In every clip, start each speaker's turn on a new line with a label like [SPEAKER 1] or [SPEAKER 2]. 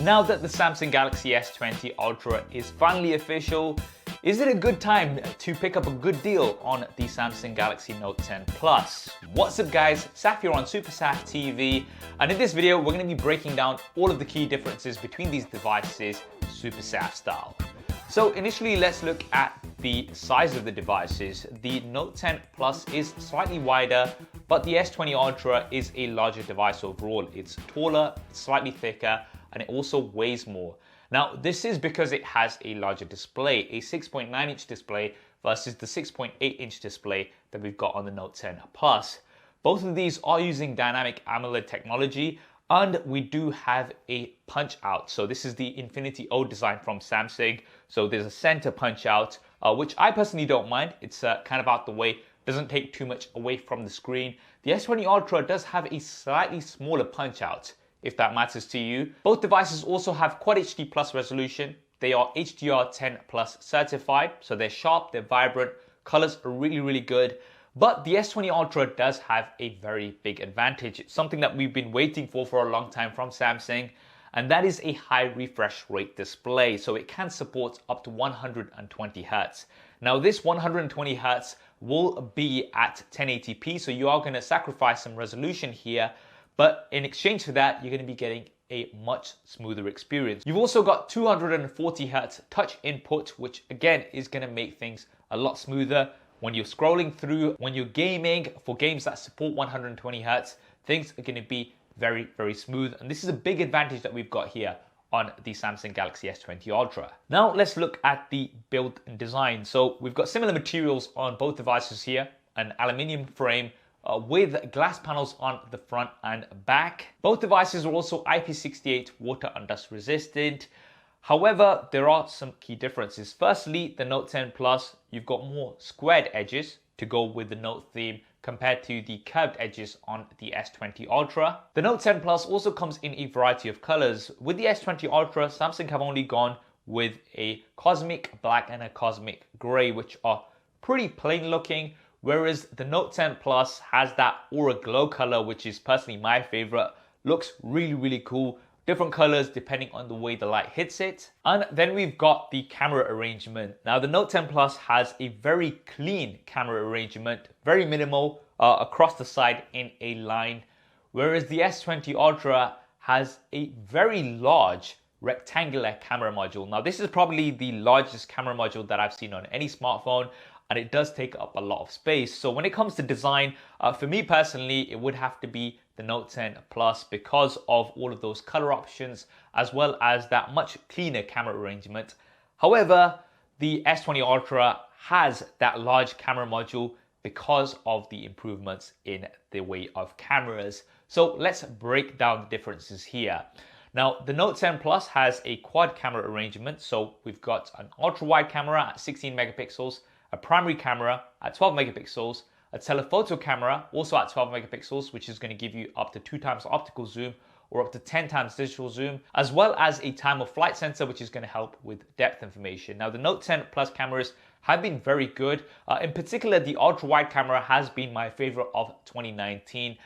[SPEAKER 1] Now that the Samsung Galaxy S20 Ultra is finally official, is it a good time to pick up a good deal on the Samsung Galaxy Note 10 Plus? What's up guys, Saf here on SuperSaf TV, and in this video we're going to be breaking down all of the key differences between these devices SuperSaf style. So initially let's look at the size of the devices. The Note 10 Plus is slightly wider, but the S20 Ultra is a larger device overall. It's taller, slightly thicker, and it also weighs more. Now, this is because it has a larger display, a 6.9-inch display versus the 6.8-inch display that we've got on the Note 10 Plus. Both of these are using dynamic AMOLED technology, and we do have a punch out. So this is the Infinity O design from Samsung. So there's a center punch out, which I personally don't mind. It's kind of out the way, doesn't take too much away from the screen. The S20 Ultra does have a slightly smaller punch out, if that matters to you. Both devices also have Quad HD Plus resolution. They are HDR10 Plus certified, so they're sharp, they're vibrant, colors are really good. But the S20 Ultra does have a very big advantage. It's something that we've been waiting for a long time from Samsung, and that is a high refresh rate display. So it can support up to 120 Hz. Now this 120 Hz will be at 1080p, so you are going to sacrifice some resolution here, but in exchange for that, you're going to be getting a much smoother experience. You've also got 240 Hz touch input, which again is going to make things a lot smoother. When you're scrolling through, when you're gaming, for games that support 120 Hz, things are going to be very smooth. And this is a big advantage that we've got here on the Samsung Galaxy S20 Ultra. Now let's look at the build and design. So we've got similar materials on both devices here, an aluminium frame with glass panels on the front and back. Both devices are also IP68 water and dust resistant. However, there are some key differences. Firstly, the Note 10 Plus, you've got more squared edges to go with the Note theme compared to the curved edges on the S20 Ultra. The Note 10 Plus also comes in a variety of colors. With the S20 Ultra, Samsung have only gone with a cosmic black and a cosmic gray, which are pretty plain looking, whereas the Note 10 Plus has that aura glow color, which is personally my favorite. Looks really cool. Different colors depending on the way the light hits it. And then we've got the camera arrangement. Now the Note 10 Plus has a very clean camera arrangement, very minimal across the side in a line, whereas the S20 Ultra has a very large rectangular camera module. Now this is probably the largest camera module that I've seen on any smartphone, and it does take up a lot of space. So when it comes to design, for me personally, it would have to be the Note 10 Plus because of all of those color options, as well as that much cleaner camera arrangement. However, the S20 Ultra has that large camera module because of the improvements in the way of cameras. So let's break down the differences here. Now, the Note 10 Plus has a quad camera arrangement. So we've got an ultra wide camera at 16 megapixels, a primary camera at 12 megapixels, a telephoto camera also at 12 megapixels, which is going to give you up to 2 times optical zoom or up to 10 times digital zoom, as well as a time of flight sensor, which is going to help with depth information. Now, the Note 10 Plus cameras have been very good. In particular, the ultra wide camera has been my favorite of 2019.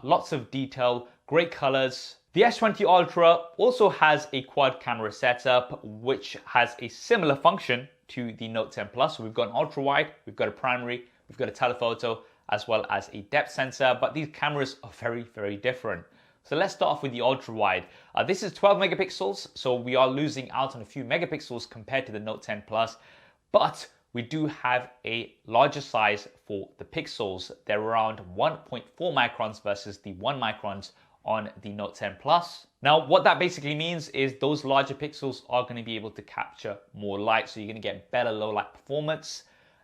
[SPEAKER 1] Lots of detail, great colors. The S20 Ultra also has a quad camera setup, which has a similar function to the Note 10 Plus. So we've got an ultra wide, we've got a primary, we've got a telephoto, as well as a depth sensor, but these cameras are very different. So let's start off with the ultra wide. This is 12 megapixels, so we are losing out on a few megapixels compared to the Note 10 Plus, but we do have a larger size for the pixels. They're around 1.4 microns versus the 1 microns on the Note 10 Plus. Now, what that basically means is those larger pixels are going to be able to capture more light, so you're going to get better low light performance.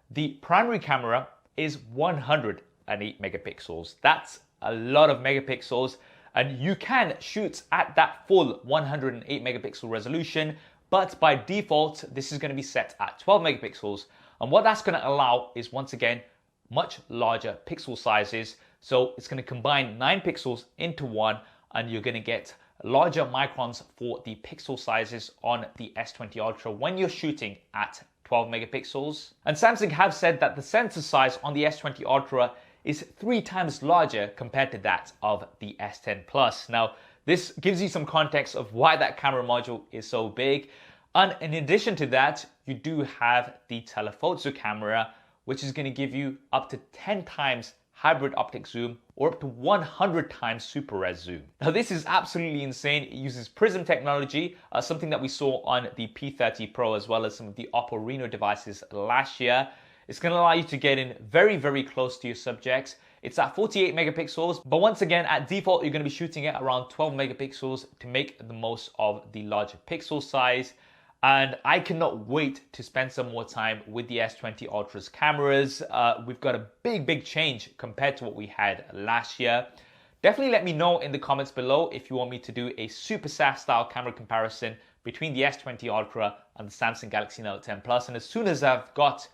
[SPEAKER 1] The primary camera is 108 megapixels. That's a lot of megapixels, and you can shoot at that full 108 megapixel resolution, but by default, this is going to be set at 12 megapixels. And what that's going to allow is, once again, much larger pixel sizes. So it's going to combine 9 pixels into one, and you're going to get larger microns for the pixel sizes on the S20 Ultra when you're shooting at 12 megapixels. And Samsung have said that the sensor size on the S20 Ultra is 3 times larger compared to that of the S10 Plus. Now, This gives you some context of why that camera module is so big. And in addition to that, you do have the telephoto camera, which is going to give you up to 10 times hybrid optic zoom or up to 100 times super res zoom. Now this is absolutely insane. It uses prism technology, something that we saw on the P30 Pro as well as some of the Oppo Reno devices last year. It's going to allow you to get in very, very close to your subjects. It's at 48 megapixels, but once again, at default, you're going to be shooting at around 12 megapixels to make the most of the larger pixel size. And I cannot wait to spend some more time with the S20 Ultra's cameras. We've got a big change compared to what we had last year. Definitely let me know in the comments below if you want me to do a SuperSaf style camera comparison between the S20 Ultra and the Samsung Galaxy Note 10 Plus. And as soon as I've got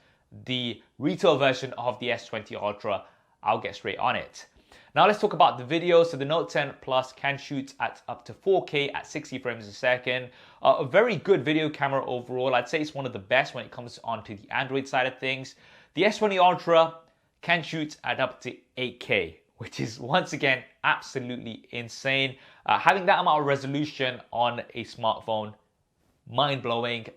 [SPEAKER 1] the retail version of the S20 Ultra, I'll get straight on it. Now let's talk about the video. So the Note 10 Plus can shoot at up to 4K at 60 frames a second. A very good video camera overall. I'd say it's one of the best when it comes onto the Android side of things. The S20 Ultra can shoot at up to 8K, which is once again absolutely insane. Having that amount of resolution on a smartphone, mind-blowing.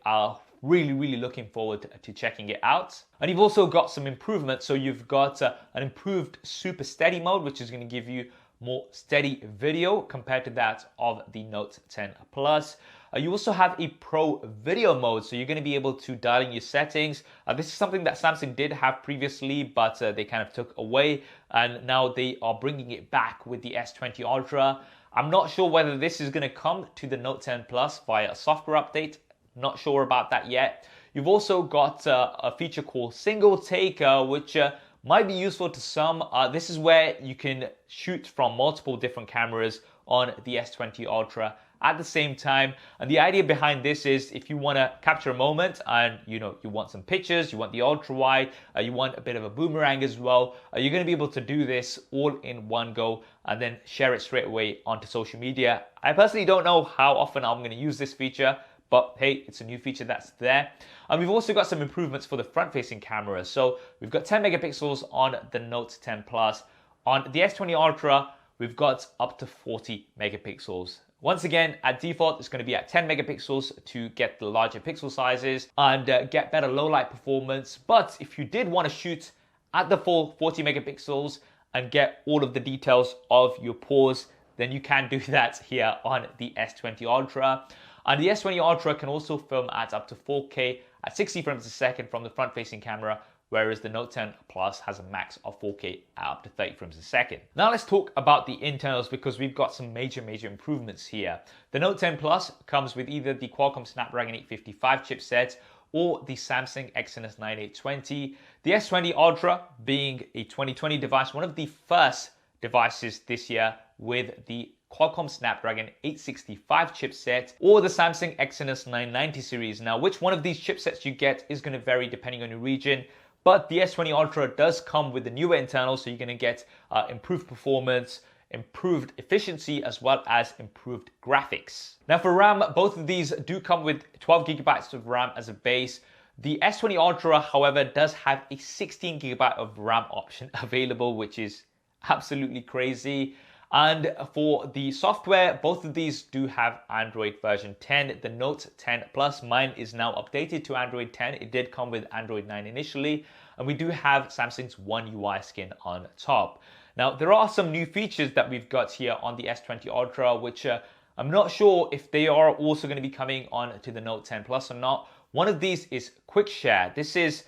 [SPEAKER 1] Really looking forward to checking it out. And you've also got some improvements. So you've got an improved super steady mode, which is going to give you more steady video compared to that of the Note 10 Plus. You also have a pro video mode, so you're going to be able to dial in your settings. This is something that Samsung did have previously, but they kind of took away, and now they are bringing it back with the S20 Ultra. I'm not sure whether this is going to come to the Note 10 Plus via a software update. Not sure about that yet. You've also got a feature called single take, which might be useful to some. This is where you can shoot from multiple different cameras on the S20 Ultra at the same time. And the idea behind this is if you want to capture a moment and you want some pictures, you want the ultra wide, you want a bit of a boomerang as well, you're going to be able to do this all in one go and then share it straight away onto social media. I personally don't know how often I'm going to use this feature, but hey, it's a new feature that's there. And we've also got some improvements for the front-facing camera. So we've got 10 megapixels on the Note 10 Plus. On the S20 Ultra, we've got up to 40 megapixels. Once again, at default, it's going to be at 10 megapixels to get the larger pixel sizes and get better low light performance. But if you did want to shoot at the full 40 megapixels and get all of the details of your pores, then you can do that here on the S20 Ultra. And the S20 Ultra can also film at up to 4K at 60 frames a second from the front-facing camera, whereas the Note 10 Plus has a max of 4K at up to 30 frames a second. Now let's talk about the internals because we've got some major improvements here. The Note 10 Plus comes with either the Qualcomm Snapdragon 855 chipset or the Samsung Exynos 9820. The S20 Ultra being a 2020 device, one of the first devices this year with the Qualcomm Snapdragon 865 chipset or the Samsung Exynos 990 series. Now, which one of these chipsets you get is going to vary depending on your region, but the S20 Ultra does come with the newer internals, so you're going to get improved performance, improved efficiency, as well as improved graphics. Now for RAM, both of these do come with 12 gigabytes of RAM as a base. The S20 Ultra, however, does have a 16 gigabyte of RAM option available, which is absolutely crazy. And for the software, both of these do have Android version 10. The Note 10 Plus, mine is now updated to Android 10. It did come with Android 9 initially. And we do have Samsung's One UI skin on top. Now, there are some new features that we've got here on the S20 Ultra, which I'm not sure if they are also going to be coming on to the Note 10 Plus or not. One of these is Quick Share. This is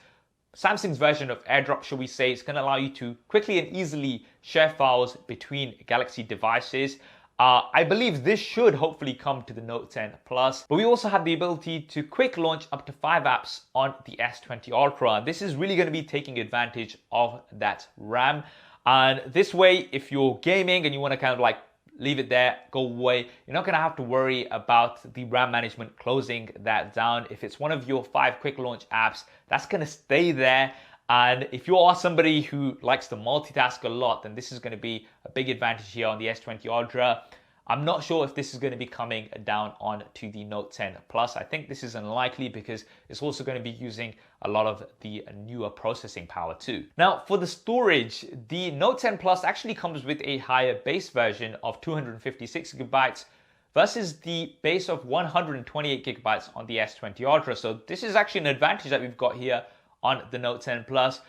[SPEAKER 1] Samsung's version of AirDrop, shall we say. It's going to allow you to quickly and easily share files between Galaxy devices. I believe this should hopefully come to the Note 10 Plus, but we also have the ability to quick launch up to 5 apps on the S20 Ultra. This is really going to be taking advantage of that RAM. And this way, if you're gaming and you want to kind of like leave it there, go away, you're not going to have to worry about the RAM management closing that down. If it's one of your 5 quick launch apps, that's going to stay there. And if you are somebody who likes to multitask a lot, then this is going to be a big advantage here on the S20 Ultra. I'm not sure if this is going to be coming down on to the Note 10 Plus. I think this is unlikely because it's also going to be using a lot of the newer processing power too. Now, for the storage, the Note 10 Plus actually comes with a higher base version of 256 gigabytes versus the base of 128 gigabytes on the S20 Ultra. So this is actually an advantage that we've got here on the Note 10 Plus.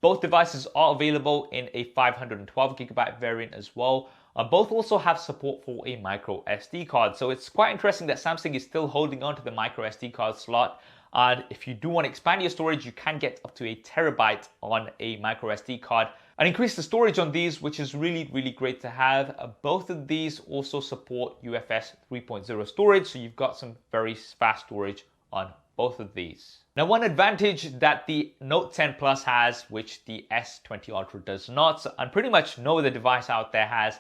[SPEAKER 1] Both devices are available in a 512 gigabyte variant as well. Both also have support for a micro SD card. So it's quite interesting that Samsung is still holding on to the micro SD card slot. And if you do want to expand your storage, you can get up to a terabyte on a micro SD card and increase the storage on these, which is really, really great to have. Both of these also support UFS 3.0 storage. So you've got some very fast storage on both of these. Now, one advantage that the Note 10 Plus has, which the S20 Ultra does not, and pretty much no other device out there has,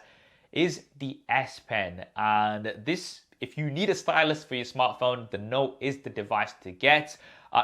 [SPEAKER 1] is the S Pen. And this, if you need a stylus for your smartphone, the Note is the device to get.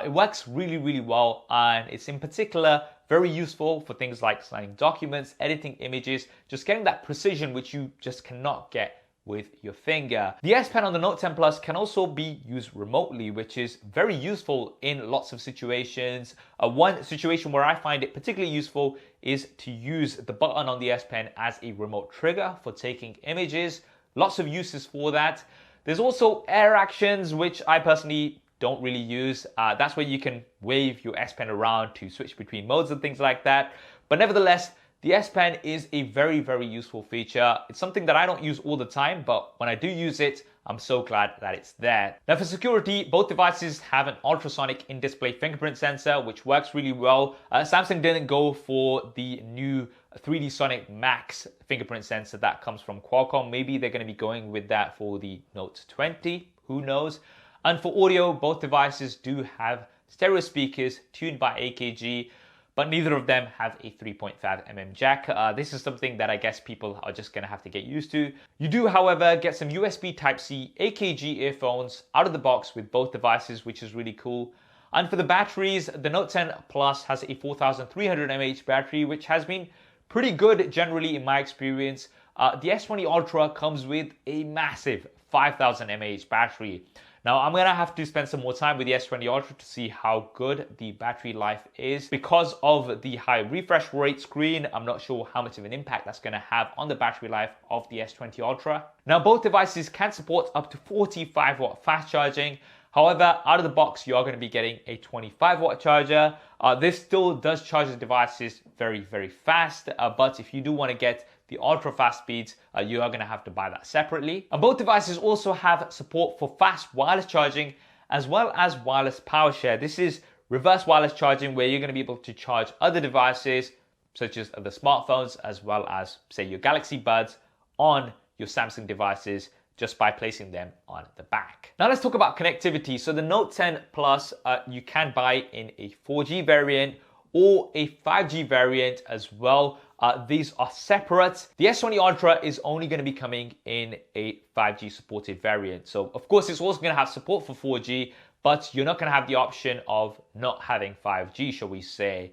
[SPEAKER 1] It works really, really well, and it's in particular very useful for things like signing documents, editing images, just getting that precision which you just cannot get with your finger. The S Pen on the Note 10 Plus can also be used remotely, which is very useful in lots of situations. One situation where I find it particularly useful is to use the button on the S Pen as a remote trigger for taking images. Lots of uses for that. There's also air actions, which I personally don't really use. That's where you can wave your S Pen around to switch between modes and things like that. But nevertheless, the S Pen is a very, very useful feature. It's something that I don't use all the time, but when I do use it, I'm so glad that it's there. Now, for security, both devices have an ultrasonic in-display fingerprint sensor, which works really well. Samsung didn't go for the new 3D Sonic Max fingerprint sensor that comes from Qualcomm. Maybe they're going to be going with that for the Note 20, who knows? And for audio, both devices do have stereo speakers tuned by AKG, but neither of them have a 3.5mm jack. This is something that I guess people are just gonna have to get used to. You do, however, get some USB Type-C AKG earphones out of the box with both devices, which is really cool. And for the batteries, the Note 10 Plus has a 4300 mAh battery, which has been pretty good generally in my experience. The S20 Ultra comes with a massive 5000 mAh battery. Now, I'm going to have to spend some more time with the S20 Ultra to see how good the battery life is. Because of the high refresh rate screen, I'm not sure how much of an impact that's going to have on the battery life of the S20 Ultra. Now, both devices can support up to 45 watt fast charging. However, out of the box, you are going to be getting a 25 watt charger. This still does charge the devices very, very fast. But if you do want to get the ultra fast speeds, you are going to have to buy that separately. And both devices also have support for fast wireless charging as well as wireless PowerShare. This is reverse wireless charging, where you're going to be able to charge other devices such as other smartphones as well as, say, your Galaxy Buds on your Samsung devices just by placing them on the back. Now let's talk about connectivity. So the Note 10 Plus, you can buy in a 4G variant or a 5G variant as well. These are separate. The S20 Ultra is only going to be coming in a 5G supported variant. So of course it's also going to have support for 4G, but you're not going to have the option of not having 5G, shall we say.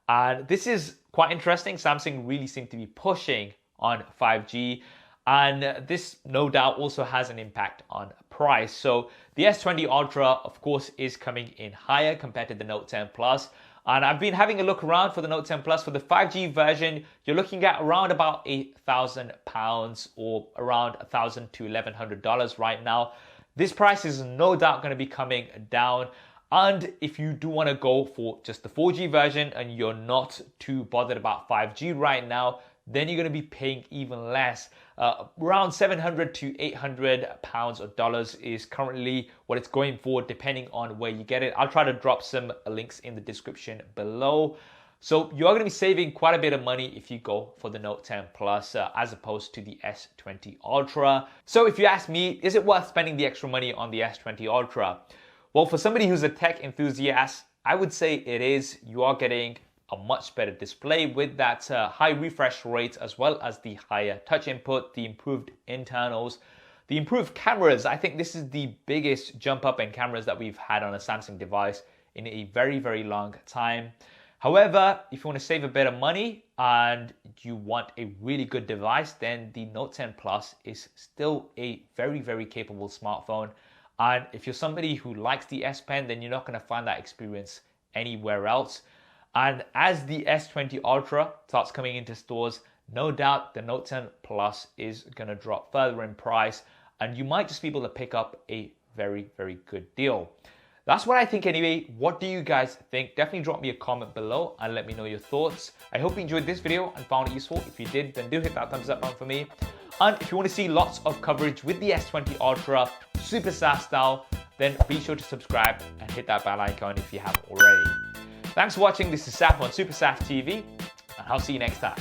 [SPEAKER 1] And this is quite interesting. Samsung really seem to be pushing on 5G. And this no doubt also has an impact on price. So the S20 Ultra, of course, is coming in higher compared to the Note 10 Plus. And I've been having a look around for the Note 10 Plus. For the 5G version, you're looking at around about £1,000 or around $1,000 to $1,100 right now. This price is no doubt going to be coming down. And if you do want to go for just the 4G version and you're not too bothered about 5G right now, then you're going to be paying even less. Around £700 to £800 or dollars is currently what it's going for, depending on where you get it. I'll try to drop some links in the description below. So you're going to be saving quite a bit of money if you go for the Note 10 Plus as opposed to the S20 Ultra. So if you ask me, is it worth spending the extra money on the S20 Ultra? Well, for somebody who's a tech enthusiast, I would say it is. You are getting a much better display with that high refresh rate, as well as the higher touch input, the improved internals, the improved cameras. I think this is the biggest jump up in cameras that we've had on a Samsung device in a very, very long time. However, if you want to save a bit of money and you want a really good device, then the Note 10 Plus is still a very, very capable smartphone. And if you're somebody who likes the S Pen, then you're not going to find that experience anywhere else. And as the S20 Ultra starts coming into stores, no doubt the Note 10 Plus is going to drop further in price, and you might just be able to pick up a very, very good deal. That's what I think anyway. What do you guys think? Definitely drop me a comment below and let me know your thoughts. I hope you enjoyed this video and found it useful. If you did, then do hit that thumbs up button for me. And if you want to see lots of coverage with the S20 Ultra, SuperSaf style, then be sure to subscribe and hit that bell icon if you haven't already. Thanks for watching. This is Saf on SuperSaf TV, and I'll see you next time.